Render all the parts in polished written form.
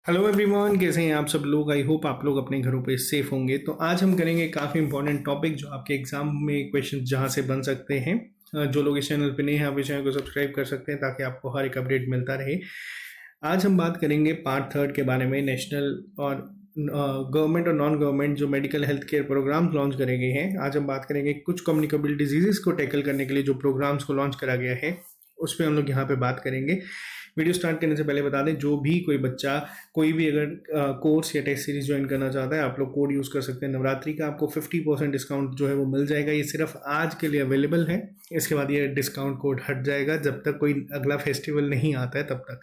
Hello everyone, कैसे हैं आप सब लोग। आई होप आप लोग अपने घरों पे सेफ होंगे। तो आज हम करेंगे काफ़ी इंपॉर्टेंट टॉपिक जो आपके एग्जाम में क्वेश्चन जहां से बन सकते हैं। जो लोग इस चैनल पे नहीं हैं आप इस चैनल को सब्सक्राइब कर सकते हैं ताकि आपको हर एक अपडेट मिलता रहे। आज हम बात करेंगे पार्ट थर्ड के बारे में। नेशनल और गवर्नमेंट और नॉन गवर्नमेंट जो medical health care programmes launch करे गए हैं। आज हम बात करेंगे कुछ कम्युनिकेबल डिजीजेस को टैकल करने के लिए जो प्रोग्राम्स को लॉन्च करा गया है, उस पर हम लोग यहाँ पे बात करेंगे। वीडियो स्टार्ट करने से पहले बता दें, जो भी कोई बच्चा कोई भी अगर कोर्स या टेस्ट सीरीज ज्वाइन करना चाहता है, आप लोग कोड यूज़ कर सकते हैं नवरात्रि का। आपको 50% डिस्काउंट जो है वो मिल जाएगा। ये सिर्फ आज के लिए अवेलेबल है, इसके बाद ये डिस्काउंट कोड हट जाएगा जब तक कोई अगला फेस्टिवल नहीं आता है तब तक।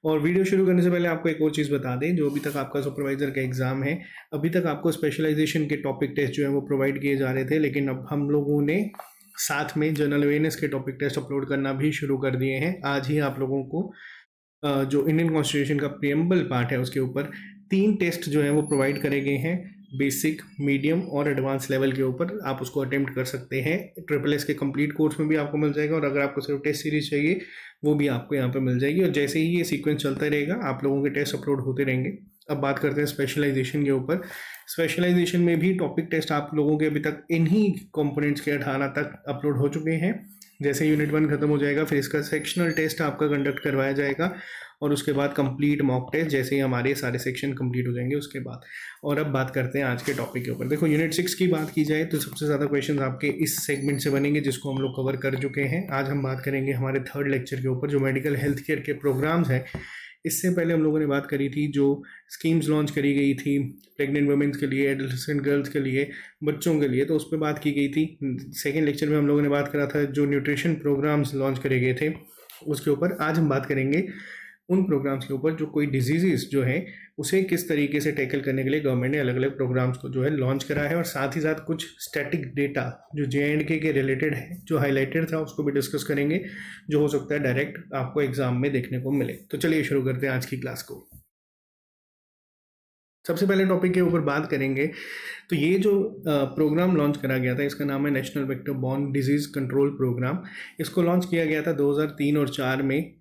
और वीडियो शुरू करने से पहले आपको एक और चीज़ बता दें, जो अभी तक आपका सुपरवाइजर का एग्जाम है, अभी तक आपको स्पेशलाइजेशन के टॉपिक टेस्ट जो है वो प्रोवाइड किए जा रहे थे, लेकिन अब हम लोगों ने साथ में जनरल अवेयरनेस के टॉपिक टेस्ट अपलोड करना भी शुरू कर दिए हैं। आज ही आप लोगों को जो इंडियन कॉन्स्टिट्यूशन का प्रियम्बल पार्ट है उसके ऊपर 3 टेस्ट जो है वो प्रोवाइड करे गए हैं। बेसिक, मीडियम और एडवांस लेवल के ऊपर आप उसको अटेम्प्ट कर सकते हैं। ट्रिपल एस के कंप्लीट कोर्स में भी आपको मिल जाएगा, और अगर आपको सिर्फ टेस्ट सीरीज चाहिए वो भी आपको यहाँ पे मिल जाएगी। और जैसे ही ये सीक्वेंस चलता रहेगा आप लोगों के टेस्ट अपलोड होते रहेंगे। अब बात करते हैं स्पेशलाइजेशन के ऊपर। स्पेशलाइजेशन में भी टॉपिक टेस्ट आप लोगों के अभी तक इन्हीं कंपोनेंट्स के 18 तक अपलोड हो चुके हैं। जैसे यूनिट 1 खत्म हो जाएगा, फिर इसका सेक्शनल टेस्ट आपका कंडक्ट करवाया जाएगा, और उसके बाद कंप्लीट मॉक टेस्ट, जैसे ही हमारे सारे सेक्शन कंप्लीट हो जाएंगे उसके बाद। और अब बात करते हैं आज के टॉपिक के ऊपर। देखो, यूनिट 6 की बात की जाए तो सबसे ज़्यादा क्वेश्चन आपके इस सेगमेंट से बनेंगे, जिसको हम लोग कवर कर चुके हैं। आज हम बात करेंगे हमारे थर्ड लेक्चर के ऊपर, जो मेडिकल हेल्थ केयर के प्रोग्राम्स हैं। इससे पहले हम लोगों ने बात करी थी जो स्कीम्स लॉन्च करी गई थी प्रेग्नेंट वुमेन्स के लिए, एडोलेसेंट गर्ल्स के लिए, बच्चों के लिए, तो उस पर बात की गई थी। सेकेंड लेक्चर में हम लोगों ने बात करा था जो न्यूट्रिशन प्रोग्राम्स लॉन्च करे गए थे उसके ऊपर। आज हम बात करेंगे उन प्रोग्राम्स के ऊपर जो कोई डिजीज़ जो है उसे किस तरीके से टैकल करने के लिए गवर्नमेंट ने अलग अलग प्रोग्राम्स को जो है लॉन्च करा है, और साथ ही साथ कुछ स्टैटिक डेटा जो JNK के रिलेटेड है जो हाईलाइटेड था उसको भी डिस्कस करेंगे, जो हो सकता है डायरेक्ट आपको एग्जाम में देखने को मिले। तो चलिए शुरू करते हैं आज की क्लास को। सबसे पहले टॉपिक के ऊपर बात करेंगे तो ये जो प्रोग्राम लॉन्च करा गया था इसका नाम है national vector borne disease control programme. इसको लॉन्च किया गया था 2003 और 4 में।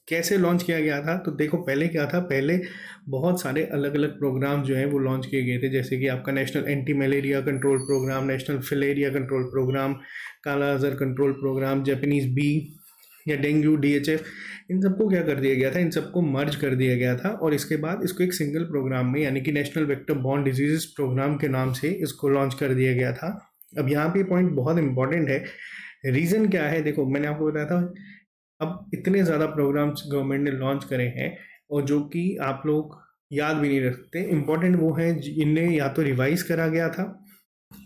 कैसे लॉन्च किया गया था तो देखो, पहले क्या था, पहले बहुत सारे अलग अलग प्रोग्राम जो हैं वो लॉन्च किए गए थे, जैसे कि आपका national anti malaria control program, national filaria control program, kala azar control program, Japanese B या डेंगू DHF। इन सबको क्या कर दिया गया था, इन सबको मर्ज कर दिया गया था, और इसके बाद इसको एक सिंगल प्रोग्राम में, यानी कि national vector borne diseases programme के नाम से इसको लॉन्च कर दिया गया था। अब यहाँ पे पॉइंट बहुत इंपॉर्टेंट है। रीज़न क्या है, देखो मैंने आपको बताया था अब इतने ज़्यादा प्रोग्राम्स गवर्नमेंट ने लॉन्च करे हैं और जो कि आप लोग याद भी नहीं रखते। इम्पॉर्टेंट वो हैं जिन्हें या तो रिवाइज करा गया था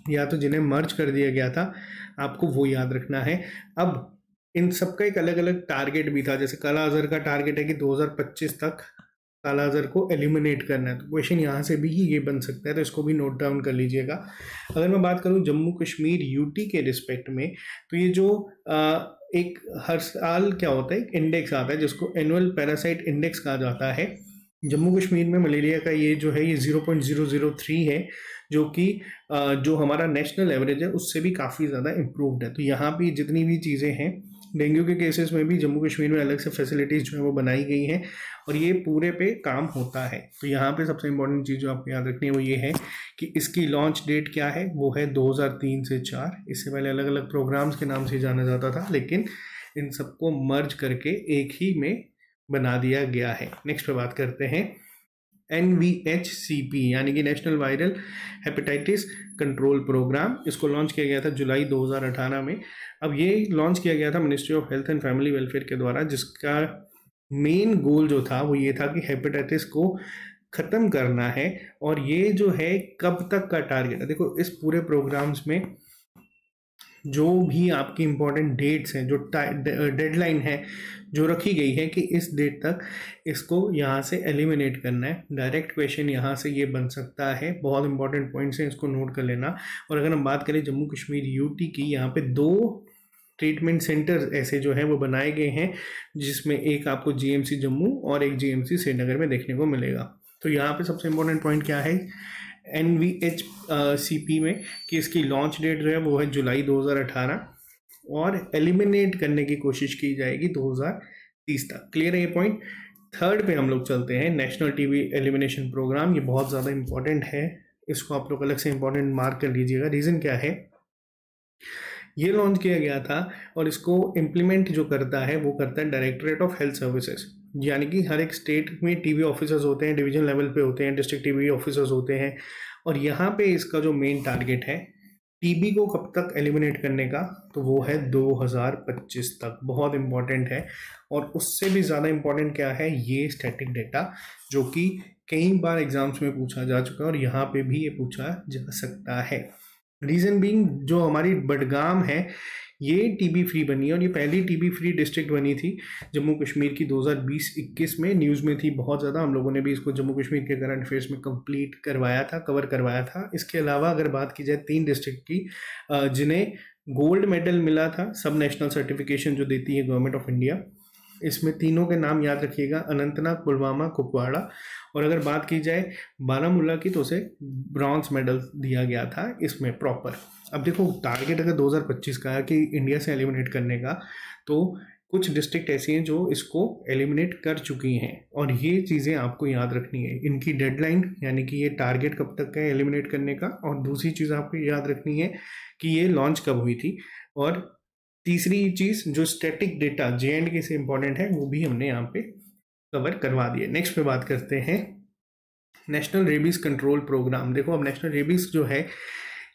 या तो जिन्हें मर्ज कर दिया गया था, आपको वो याद रखना है। अब इन सबका एक अलग अलग टारगेट भी था। जैसे काला अजहर का टारगेट है कि 2025 तक काला अजहर को एलिमिनेट करना है, तो क्वेश्चन यहाँ से भी ये बन सकता है, तो इसको भी नोट डाउन कर लीजिएगा। अगर मैं बात करूँ जम्मू कश्मीर UT के रिस्पेक्ट में, तो ये जो एक हर साल क्या होता है, एक इंडेक्स आता है जिसको एनुअल पैरासाइट इंडेक्स कहा जाता है। जम्मू कश्मीर में मलेरिया का ये जो है ये 0.003 है, जो कि जो हमारा नेशनल एवरेज है उससे भी काफ़ी ज़्यादा इम्प्रूव्ड है। तो यहाँ पे जितनी भी चीज़ें हैं, डेंगू के केसेस में भी जम्मू कश्मीर में अलग से फैसिलिटीज़ जो है वो बनाई गई हैं, और ये पूरे पे काम होता है। तो यहाँ पे सबसे इम्पोर्टेंट चीज़ जो आपको याद रखनी है वो ये है कि इसकी लॉन्च डेट क्या है, वो है 2003 से 4। इससे पहले अलग अलग प्रोग्राम्स के नाम से जाना जाता था, लेकिन इन सबको मर्ज करके एक ही में बना दिया गया है। नेक्स्ट पे बात करते हैं NVHCP, यानी कि national viral hepatitis control programme. इसको लॉन्च किया गया था जुलाई 2018 में। अब ये लॉन्च किया गया था ministry of health and family welfare के द्वारा, जिसका मेन गोल जो था वो ये था कि हेपेटाइटिस को ख़त्म करना है। और ये जो है कब तक का टारगेट है, देखो इस पूरे प्रोग्राम्स में जो भी आपकी इम्पोर्टेंट डेट्स हैं, जो डेडलाइन है जो रखी गई है कि इस डेट तक इसको यहाँ से एलिमिनेट करना है। डायरेक्ट क्वेश्चन यहाँ से ये बन सकता है। बहुत इंपॉर्टेंट पॉइंट्स हैं, इसको नोट कर लेना। और अगर हम बात करें जम्मू कश्मीर UT की, यहाँ पे 2 ट्रीटमेंट सेंटर्स ऐसे जो हैं वो बनाए गए हैं, जिसमें एक आपको GMC जम्मू और एक GMC श्रीनगर में देखने को मिलेगा। तो यहाँ पे सबसे इम्पोर्टेंट पॉइंट क्या है NVHCP में, कि इसकी लॉन्च डेट जो है वो है जुलाई 2018, और एलिमिनेट करने की कोशिश की जाएगी 2030 तक। क्लियर है ये पॉइंट। थर्ड पे हम लोग चलते हैं, नेशनल टीबी एलिमिनेशन प्रोग्राम। ये बहुत ज़्यादा इंपॉर्टेंट है, इसको आप लोग अलग से इंपॉर्टेंट मार्क कर लीजिएगा। रीज़न क्या है, ये लॉन्च किया गया था और इसको इम्प्लीमेंट जो करता है वो करता है डायरेक्टरेट ऑफ हेल्थ सर्विसेज। यानी कि हर एक स्टेट में टीबी ऑफिसर्स होते हैं, डिवीजन लेवल पे होते हैं, डिस्ट्रिक्ट टीबी ऑफिसर्स होते हैं। और यहाँ पे इसका जो मेन टारगेट है टीबी को कब तक एलिमिनेट करने का, तो वो है 2025 तक। बहुत इंपॉर्टेंट है। और उससे भी ज़्यादा इंपॉर्टेंट क्या है, ये स्टैटिक डेटा, जो कि कई बार एग्जाम्स में पूछा जा चुका है और यहाँ पे भी ये पूछा जा सकता है। रीज़न बीइंग, जो हमारी बडगाम है ये टीबी फ्री बनी है और ये पहली टीबी फ्री डिस्ट्रिक्ट बनी थी जम्मू कश्मीर की 2020-21 में। न्यूज़ में थी बहुत ज़्यादा, हम लोगों ने भी इसको जम्मू कश्मीर के करंट अफेयर्स में कंप्लीट करवाया था, कवर करवाया था। इसके अलावा अगर बात की जाए 3 डिस्ट्रिक्ट की जिन्हें गोल्ड मेडल मिला था सब नेशनल सर्टिफिकेशन जो देती है गवर्नमेंट ऑफ इंडिया, इसमें तीनों के नाम याद रखिएगा, अनंतनाग, पुलवामा, कुपवाड़ा। और अगर बात की जाए बारामूला की तो उसे ब्रॉन्ज मेडल दिया गया था इसमें प्रॉपर। अब देखो टारगेट अगर 2025 का है कि इंडिया से एलिमिनेट करने का, तो कुछ डिस्ट्रिक्ट ऐसी हैं जो इसको एलिमिनेट कर चुकी हैं और ये चीज़ें आपको याद रखनी है। इनकी डेडलाइन यानी कि ये टारगेट कब तक का है एलिमिनेट करने का, और दूसरी चीज़ आपको याद रखनी है कि ये लॉन्च कब हुई थी। और तीसरी चीज़ जो स्टैटिक डेटा JNK से इंपॉर्टेंट है वो भी हमने यहाँ पे कवर करवा दिया। नेक्स्ट पे बात करते हैं नेशनल रेबीज कंट्रोल प्रोग्राम। देखो अब नेशनल रेबीज जो है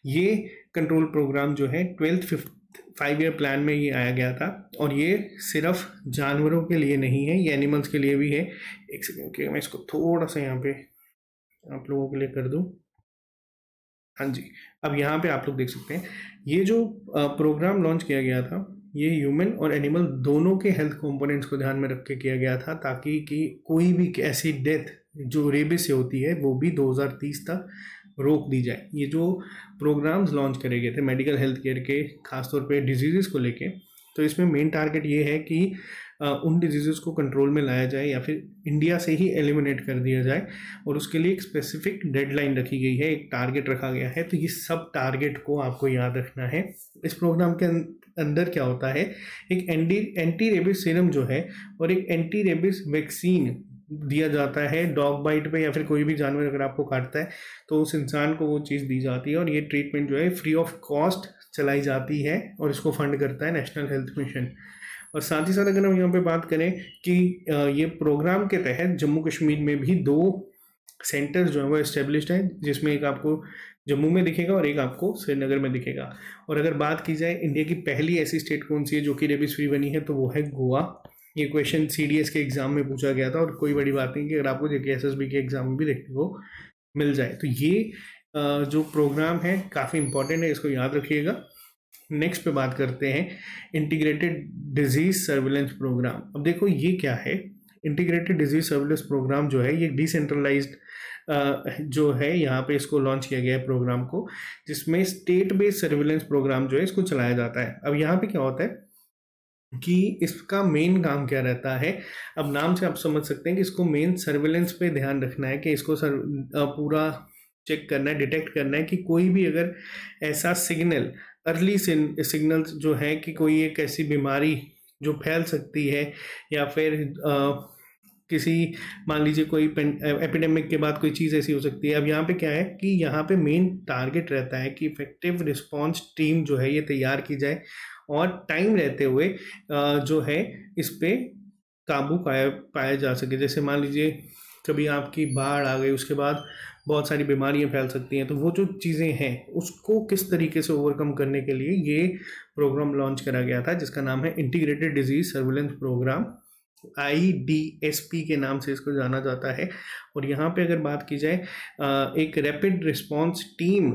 ये कंट्रोल प्रोग्राम जो है 12th 5 ईयर प्लान में ये आया गया था और ये सिर्फ जानवरों के लिए नहीं है, ये एनिमल्स के लिए भी है। एक सेकेंड कि मैं इसको थोड़ा सा यहाँ पे आप लोगों के लिए कर दूँ। हाँ जी, अब यहाँ पे आप लोग देख सकते हैं ये जो प्रोग्राम लॉन्च किया गया था ये ह्यूमन और एनिमल दोनों के हेल्थ कंपोनेंट्स को ध्यान में रख के किया गया था, ताकि कि कोई भी ऐसी डेथ जो रेबीज से होती है वो भी 2030 तक रोक दी जाए। ये जो प्रोग्राम्स लॉन्च करे गए थे मेडिकल हेल्थ केयर के, खासतौर पे डिजीज़ को लेके, तो इसमें मेन टारगेट ये है कि उन डिजीज़ को कंट्रोल में लाया जाए या फिर इंडिया से ही एलिमिनेट कर दिया जाए। और उसके लिए एक स्पेसिफिक डेडलाइन रखी गई है, एक टारगेट रखा गया है। तो ये सब टारगेट को आपको याद रखना है। इस प्रोग्राम के अंदर क्या होता है, एक एंटी रेबीज सीरम जो है और एक एंटी रेबीज वैक्सीन दिया जाता है डॉग बाइट पे, या फिर कोई भी जानवर अगर आपको काटता है तो उस इंसान को वो चीज़ दी जाती है। और ये ट्रीटमेंट जो है फ्री ऑफ कॉस्ट चलाई जाती है और इसको फंड करता है नेशनल हेल्थ मिशन। और साथ ही साथ अगर हम यहाँ पे बात करें कि ये प्रोग्राम के तहत जम्मू कश्मीर में भी 2 सेंटर जो है वो इस्टेब्लिश्ड है, जिसमें एक आपको जम्मू में दिखेगा और एक आपको श्रीनगर में दिखेगा। और अगर बात की जाए इंडिया की पहली ऐसी स्टेट कौन सी है जो कि रेबीज फ्री बनी है, तो वो है गोवा। ये क्वेश्चन CDS के एग्जाम में पूछा गया था और कोई बड़ी बात नहीं कि अगर आपको JK SSB के एग्जाम में भी देखने को मिल जाए। तो ये जो प्रोग्राम है काफ़ी इंपॉर्टेंट है, इसको याद रखिएगा। नेक्स्ट पे बात करते हैं इंटीग्रेटेड डिजीज सर्विलेंस प्रोग्राम। अब देखो ये क्या है, इंटीग्रेटेड डिजीज सर्विलेंस प्रोग्राम जो है ये डिसेंट्रलाइज्ड जो है यहाँ पे इसको लॉन्च किया गया है प्रोग्राम को, जिसमें स्टेट बेस्ड सर्विलेंस प्रोग्राम जो है इसको चलाया जाता है। अब यहाँ पे क्या होता है कि इसका मेन काम क्या रहता है, अब नाम से आप समझ सकते हैं कि इसको मेन सर्विलेंस पे ध्यान रखना है, कि इसको पूरा चेक करना है, डिटेक्ट करना है कि कोई भी अगर ऐसा सिग्नल, अर्ली सिग्नल्स जो है कि कोई एक ऐसी बीमारी जो फैल सकती है, या फिर किसी मान लीजिए कोई एपिडेमिक के बाद कोई चीज़ ऐसी हो सकती है। अब यहाँ पे क्या है कि यहाँ पे मेन टारगेट रहता है कि इफेक्टिव रिस्पांस टीम जो है ये तैयार की जाए और टाइम रहते हुए जो है इस पे काबू पाया जा सके। जैसे मान लीजिए कभी आपकी बाढ़ आ गई, उसके बाद बहुत सारी बीमारियां फैल सकती हैं, तो वो जो चीज़ें हैं उसको किस तरीके से ओवरकम करने के लिए ये प्रोग्राम लॉन्च करा गया था, जिसका नाम है integrated disease surveillance programme, IDSP के नाम से इसको जाना जाता है। और यहाँ पे अगर बात की जाए एक रैपिड रिस्पांस टीम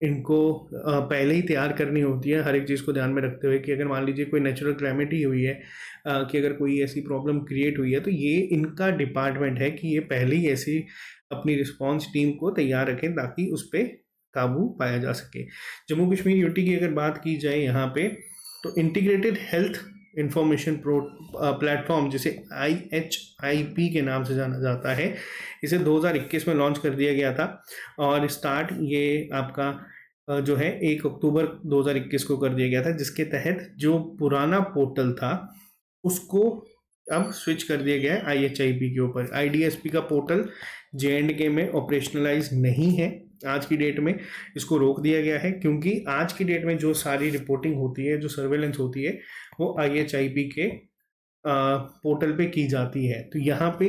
इनको पहले ही तैयार करनी होती है, हर एक चीज़ को ध्यान में रखते हुए कि अगर मान लीजिए कोई नेचुरल कैलेमिटी हुई है, कि अगर कोई ऐसी प्रॉब्लम क्रिएट हुई है, तो ये इनका डिपार्टमेंट है कि ये पहले ही ऐसी अपनी रिस्पांस टीम को तैयार रखें ताकि उस पर काबू पाया जा सके। जम्मू कश्मीर UT की अगर बात की जाए यहाँ पे, तो इंटीग्रेटेड हेल्थ इंफॉर्मेशन प्लेटफॉर्म जिसे IHIP के नाम से जाना जाता है, इसे 2021 में लॉन्च कर दिया गया था। और स्टार्ट ये आपका जो है 1 अक्टूबर 2021 को कर दिया गया था, जिसके तहत जो पुराना पोर्टल था उसको अब स्विच कर दिया गया है IHIP के ऊपर। IDSP का पोर्टल J&K में ऑपरेशनलाइज नहीं है आज की डेट में, इसको रोक दिया गया है क्योंकि आज की डेट में जो सारी रिपोर्टिंग होती है, जो सर्वेलेंस होती है, वो IHIP के पोर्टल पे की जाती है। तो यहाँ पे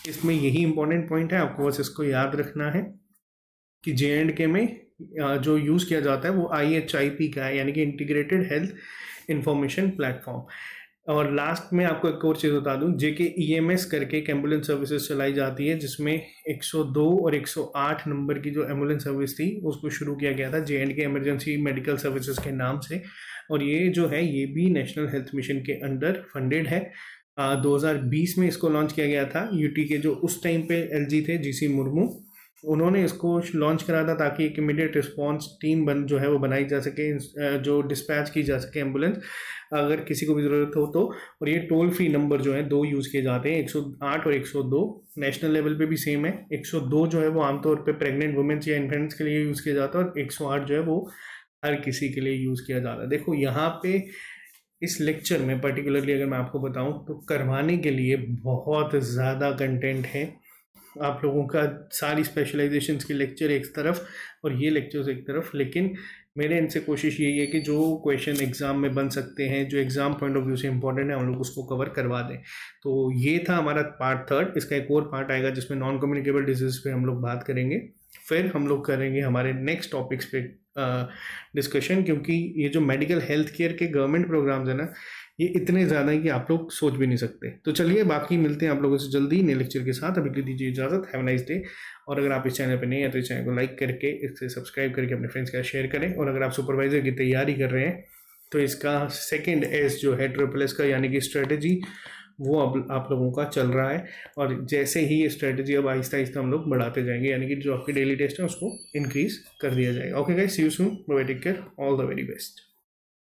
इसमें यही इंपॉर्टेंट पॉइंट है, आपको बस इसको याद रखना है कि J&K में जो यूज़ किया जाता है वो IHIP का है, यानी कि इंटीग्रेटेड हेल्थ इंफॉर्मेशन प्लेटफॉर्म। और लास्ट में आपको एक और चीज़ बता दूं, JK EMS करके एक एम्बुलेंस सर्विसेज चलाई जाती है, जिसमें 102 और 108 नंबर की जो एम्बुलेंस सर्विस थी उसको शुरू किया गया था J&K इमरजेंसी मेडिकल सर्विसेज के नाम से। और ये जो है ये भी नेशनल हेल्थ मिशन के अंडर फंडेड है। 2020 में इसको लॉन्च किया गया था। यूटी के जो उस टाइम पे LG थे, GC मुर्मू, उन्होंने इसको लॉन्च करा था ताकि एक इमीडिएट रिस्पांस टीम जो है वो बनाई जा सके, जो डिस्पैच की जा सके एम्बुलेंस अगर किसी को भी ज़रूरत हो तो। और ये टोल फ्री नंबर जो है 2 यूज़ किए जाते हैं, 108 और 102। नेशनल लेवल पे भी सेम है। 102 जो है वो आमतौर पे प्रेग्नेंट वुमेन्स या इन्फेंट्स के लिए यूज़ किया जाता है, और 108 जो है वो हर किसी के लिए यूज़ किया जाता है। देखो यहाँ पे इस लेक्चर में पर्टिकुलरली अगर मैं आपको बताऊं तो करवाने के लिए बहुत ज़्यादा कंटेंट है आप लोगों का। सारी स्पेशलाइजेशंस के लेक्चर एक तरफ और ये लेक्चर्स एक तरफ, लेकिन मेरे इनसे कोशिश यही है कि जो क्वेश्चन एग्ज़ाम में बन सकते हैं, जो एग्ज़ाम पॉइंट ऑफ व्यू से इंपॉर्टेंट है, हम लोग उसको कवर करवा दें। तो ये था हमारा पार्ट 3। इसका एक और पार्ट आएगा जिसमें नॉन कम्युनिकेबल डिजीज़ पे हम लोग बात करेंगे। फिर हम लोग करेंगे हमारे नेक्स्ट टॉपिक्स पे डिस्कशन, क्योंकि ये जो मेडिकल हेल्थ केयर के गवर्नमेंट प्रोग्राम्स है ना, ये इतने ज़्यादा है कि आप लोग सोच भी नहीं सकते। तो चलिए, बाकी मिलते हैं आप लोगों से जल्दी नए लेक्चर के साथ। अभी के लिए दीजिए इजाज़त। Have a nice day. और अगर आप इस चैनल पर नहीं है तो इस चैनल को लाइक करके, इसे सब्सक्राइब करके अपने फ्रेंड्स के साथ शेयर करें। और अगर आप सुपरवाइज़र की तैयारी कर रहे हैं तो इसका सेकेंड S जो है SSS का, यानी कि स्ट्रेटजी, वो अब आप लोगों का चल रहा है। और जैसे ही ये स्ट्रेटजी अब आहिस्ता आहिस्ता हम लोग बढ़ाते जाएंगे, यानी कि जो आपके डेली टेस्ट है उसको इंक्रीज कर दिया जाएगा। Okay guys, see you soon, bye, take care, all the very best.